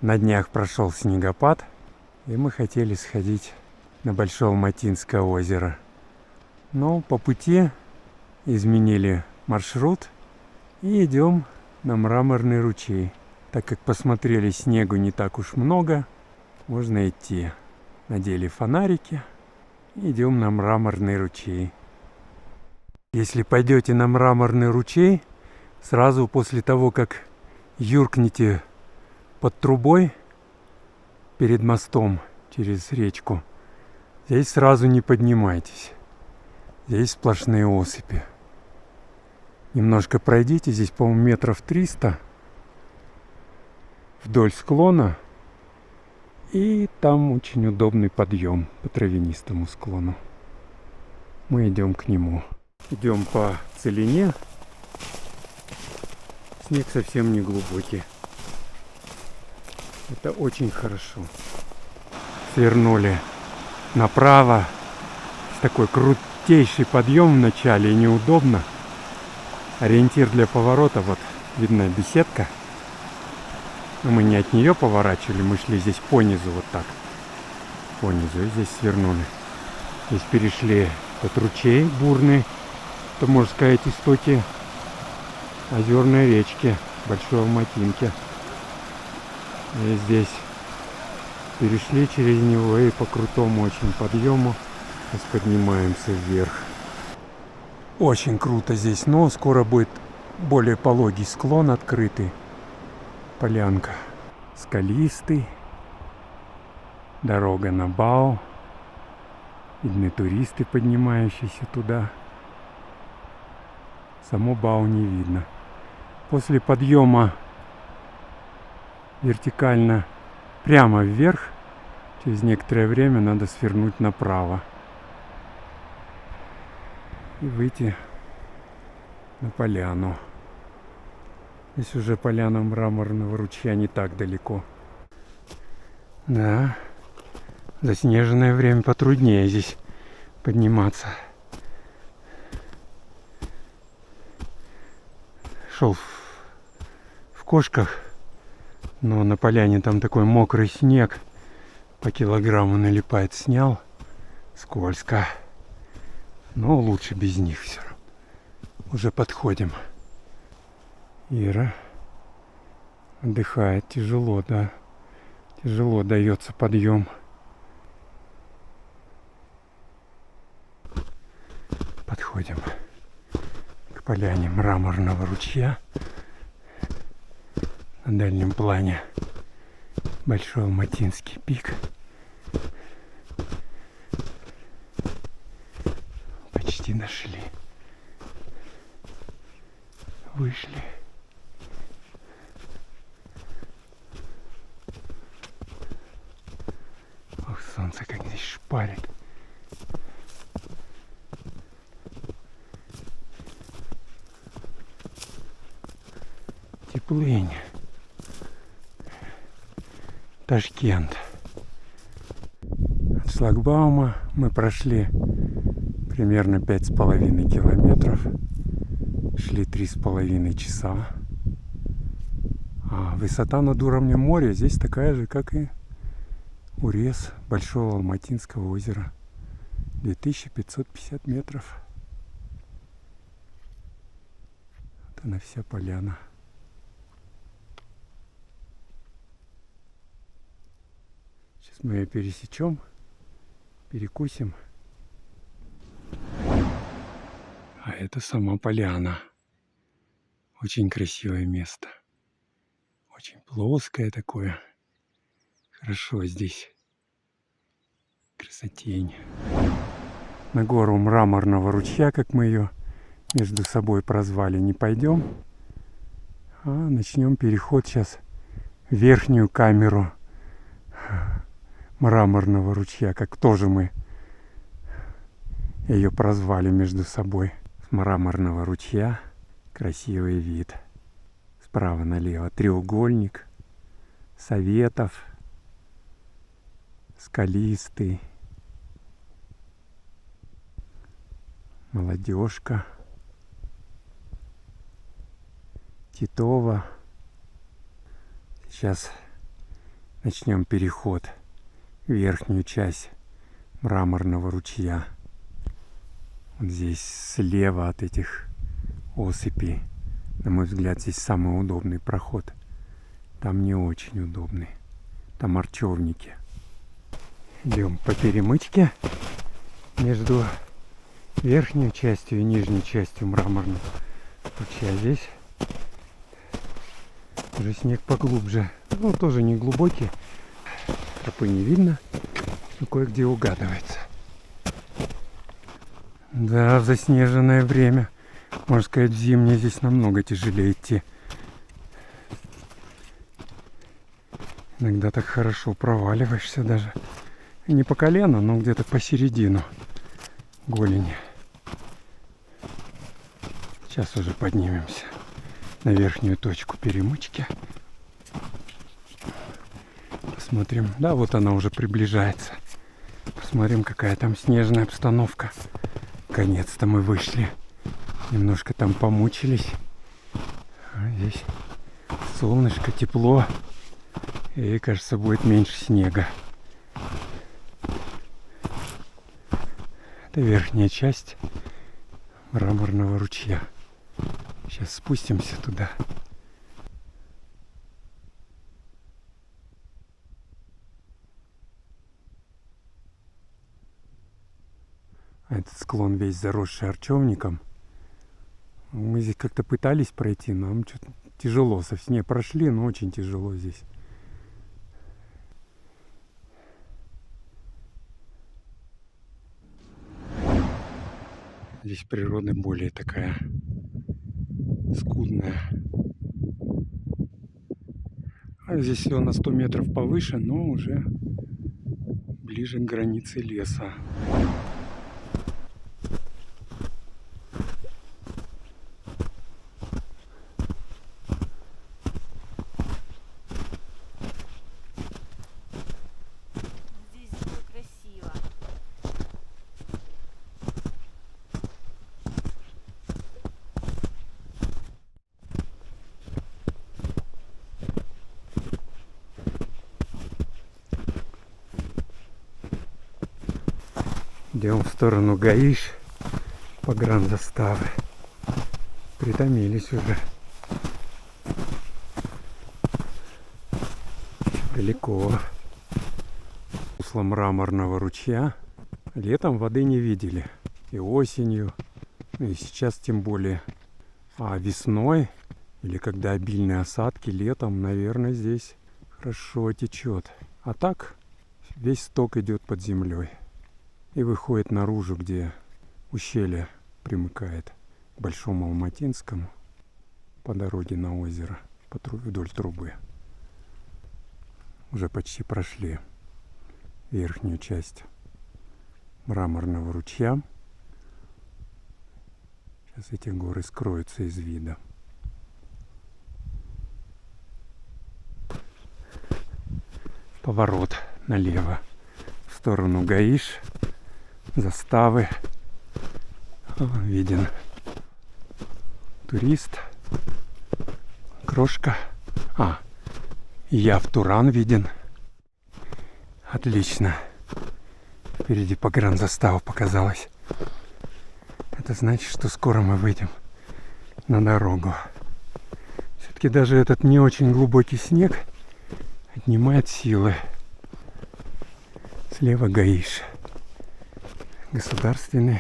На днях прошел снегопад, и мы хотели сходить на Большое Алматинское озеро. Но по пути изменили маршрут и идем на Мраморный ручей. Так как посмотрели, снегу не так уж много, можно идти. Надели фонарики и идем на Мраморный ручей. Если пойдете на Мраморный ручей, сразу после того, как юркнете под трубой перед мостом через речку, здесь сразу не поднимайтесь. Здесь сплошные осыпи. Немножко пройдите, здесь, по-моему, метров 300 вдоль склона. И там очень удобный подъем по травянистому склону. Мы идем к нему. Идем по целине. Снег совсем не глубокий. Это очень хорошо. Свернули направо. Такой крутейший подъем в начале и неудобно. Ориентир для поворота, вот видна беседка. Но мы не от нее поворачивали, мы шли здесь по низу, вот так. По низу, и здесь свернули. Здесь перешли этот ручей бурный. Это, можно сказать, истоки озерной речки Большой Алматинки. И здесь перешли через него и по крутому очень подъему сейчас поднимаемся вверх. Очень круто здесь, но скоро будет более пологий склон открытый. Полянка скалистый. Дорога на Бау. Видны туристы, поднимающиеся туда. Само Бау не видно. После подъема вертикально прямо вверх, через некоторое время надо свернуть направо и выйти на поляну. Здесь уже поляна Мраморного ручья не так далеко. Да, в заснеженное время потруднее здесь подниматься. Шел в кошках, но на поляне там такой мокрый снег. По килограмму налипает, снял. Скользко. Но лучше без них все равно. Уже подходим. Ира отдыхает. Тяжело, да. Тяжело дается подъем. Подходим к поляне Мраморного ручья. На дальнем плане Большой Алматинский пик. Почти нашли. Вышли. Ох, солнце как здесь шпарит. Теплынь. Ташкент. От шлагбаума мы прошли примерно 5,5 километров. Шли 3,5 часа. А высота над уровнем моря здесь такая же, как и урез Большого Алматинского озера. 2550 метров. Вот она вся поляна. Сейчас мы ее пересечем, перекусим. А это сама поляна. Очень красивое место. Очень плоское такое. Хорошо здесь. Красотень. На гору Мраморного ручья, как мы ее между собой прозвали, не пойдем. А начнем переход сейчас в верхнюю камеру Мраморного ручья, как тоже мы ее прозвали между собой. С Мраморного ручья красивый вид. Справа налево треугольник, Советов, скалистый, Молодежка, Титова. Сейчас начнем переход в верхнюю часть Мраморного ручья. Вот здесь слева от этих осыпей, на мой взгляд, здесь самый удобный проход. Там не очень удобный. Там арчевники. Идем по перемычке между верхней частью и нижней частью Мраморного ручья. Здесь уже снег поглубже. Ну, тоже не глубокий. Тропы не видно, но кое-где угадывается. Да, в заснеженное время, можно сказать, в зимнее здесь намного тяжелее идти. Иногда так хорошо проваливаешься даже. И не по колено, но где-то посередину голени. Сейчас уже поднимемся на верхнюю точку перемычки. Посмотрим. Да, вот она уже приближается. Посмотрим, какая там снежная обстановка. Наконец-то мы вышли. Немножко там помучились. А здесь солнышко, тепло. И, кажется, будет меньше снега. Это верхняя часть Мраморного ручья. Сейчас спустимся туда. А этот склон весь заросший арчевником. Мы здесь как-то пытались пройти, но нам что-то тяжело. Совсем не прошли, но очень тяжело здесь. Здесь природа более такая скудная. А здесь всего на 100 метров повыше, но уже ближе к границе леса. Здесь было красиво. Идем в сторону Гаиш, погранзаставы. Притомились уже. Далеко. Русло Мраморного ручья. Летом воды не видели. И осенью, и сейчас тем более. А весной, или когда обильные осадки, летом, наверное, здесь хорошо течет. А так весь сток идет под землей. И выходит наружу, где ущелье примыкает к Большому Алматинскому по дороге на озеро вдоль трубы. Уже почти прошли верхнюю часть Мраморного ручья. Сейчас эти горы скроются из вида. Поворот налево в сторону Гаиш. Заставы. Виден турист. Крошка. Явтуран виден. Отлично. Впереди погранзастава показалась. Это значит, что скоро мы выйдем на дорогу. Все-таки даже этот не очень глубокий снег отнимает силы. Слева Гаиш. Государственный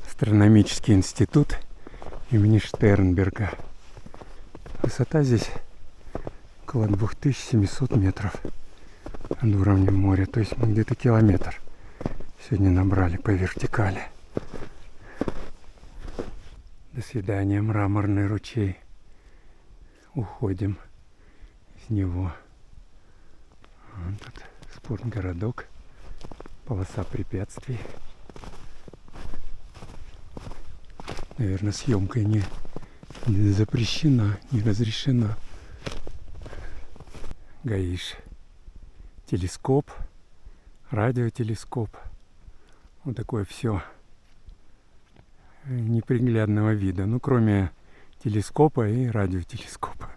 астрономический институт имени Штернберга. Высота здесь около 2700 метров над уровнем моря. То есть мы где-то километр сегодня набрали по вертикали. До свидания, Мраморный ручей. Уходим из него. Вот тут спортгородок. Полоса препятствий. Наверное, съемка не запрещена, не разрешена. Гаиш. Телескоп. Радиотелескоп. Вот такое все неприглядного вида. Ну, кроме телескопа и радиотелескопа.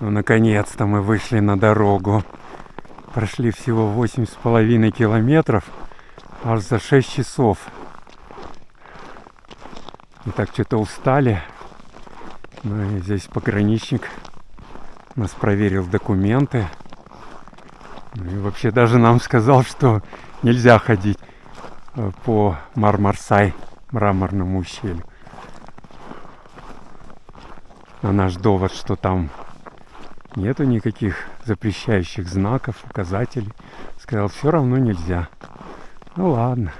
Ну, наконец-то мы вышли на дорогу. Прошли всего 8,5 километров, аж за 6 часов. И так что-то устали. Ну и здесь пограничник нас проверил документы. Ну и вообще даже нам сказал, что нельзя ходить по Мармарсай, мраморному ущелью. На наш довод, что там нету никаких запрещающих знаков, указателей, сказал, все равно нельзя. Ну ладно.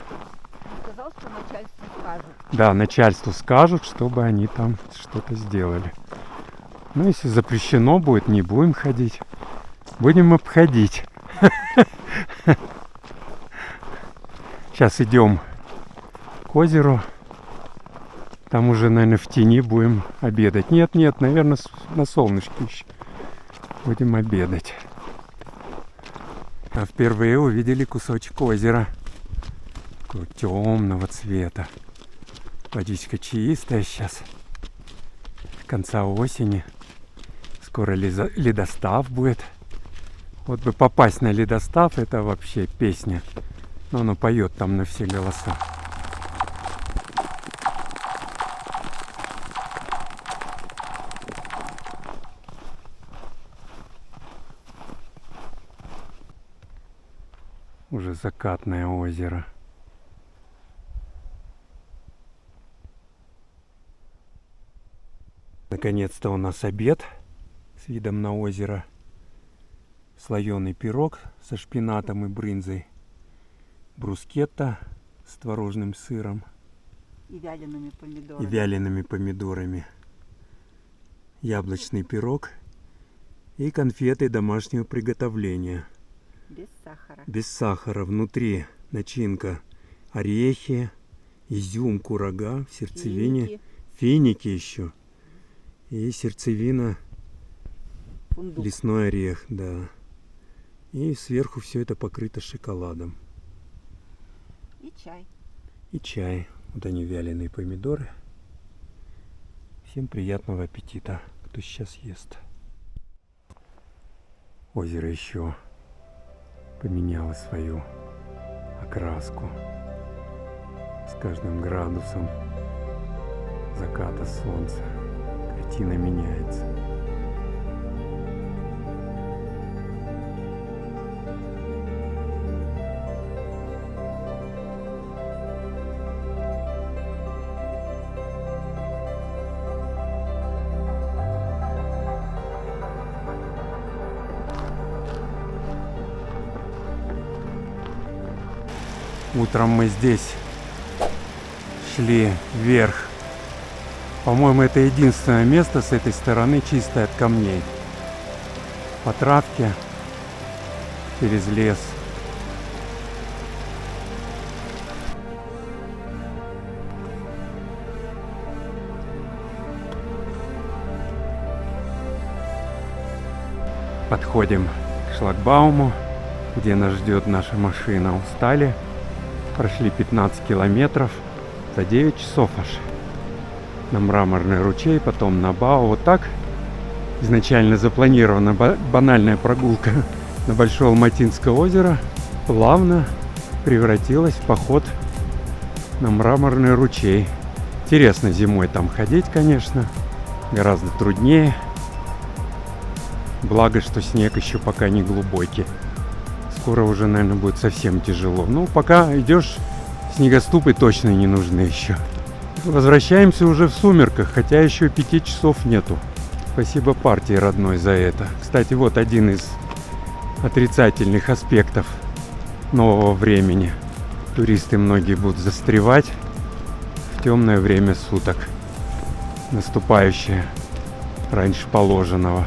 Сказал, что начальство скажет. Да, начальству скажут, чтобы они там что-то сделали. Ну, если запрещено будет, не будем ходить. Будем обходить. Сейчас идем к озеру. Там уже, наверное, в тени будем обедать. Нет, наверное, на солнышке еще будем обедать. А впервые увидели кусочек озера. Такого темного цвета. Водичка чистая сейчас. Конца осени. Скоро ледостав будет. Вот бы попасть на ледостав, это вообще песня. Но оно поет там на все голоса. Уже закатное озеро. Наконец-то у нас обед с видом на озеро. Слоеный пирог со шпинатом и брынзой. Брускетта с творожным сыром. И вялеными помидорами. И вялеными помидорами. Яблочный пирог. И конфеты домашнего приготовления. Без сахара. Без сахара. Внутри начинка. Орехи, изюм, курага в сердцевине. Финики еще. И сердцевина. Фундук. Лесной орех, да. И сверху все это покрыто шоколадом. И чай. И чай. Вот они, вяленые помидоры. Всем приятного аппетита, кто сейчас ест. Озеро еще поменяло свою окраску. С каждым градусом заката солнца картина меняется. Утром мы здесь шли вверх. По-моему, это единственное место с этой стороны чистое от камней. По травке, через лес. Подходим к шлагбауму, где нас ждет наша машина. Устали. Прошли 15 километров за 9 часов аж. На Мраморный ручей, потом на Бао. Вот так изначально запланирована банальная прогулка на Большое Алматинское озеро плавно превратилась в поход на Мраморный ручей. Интересно зимой там ходить, конечно. Гораздо труднее. Благо, что снег еще пока не глубокий. Скоро уже, наверное, будет совсем тяжело. Ну, пока идешь, снегоступы точно не нужны еще. Возвращаемся уже в сумерках, хотя еще 5 часов нету. Спасибо партии родной за это. Кстати, вот один из отрицательных аспектов нового времени. Туристы многие будут застревать в темное время суток, наступающее раньше положенного.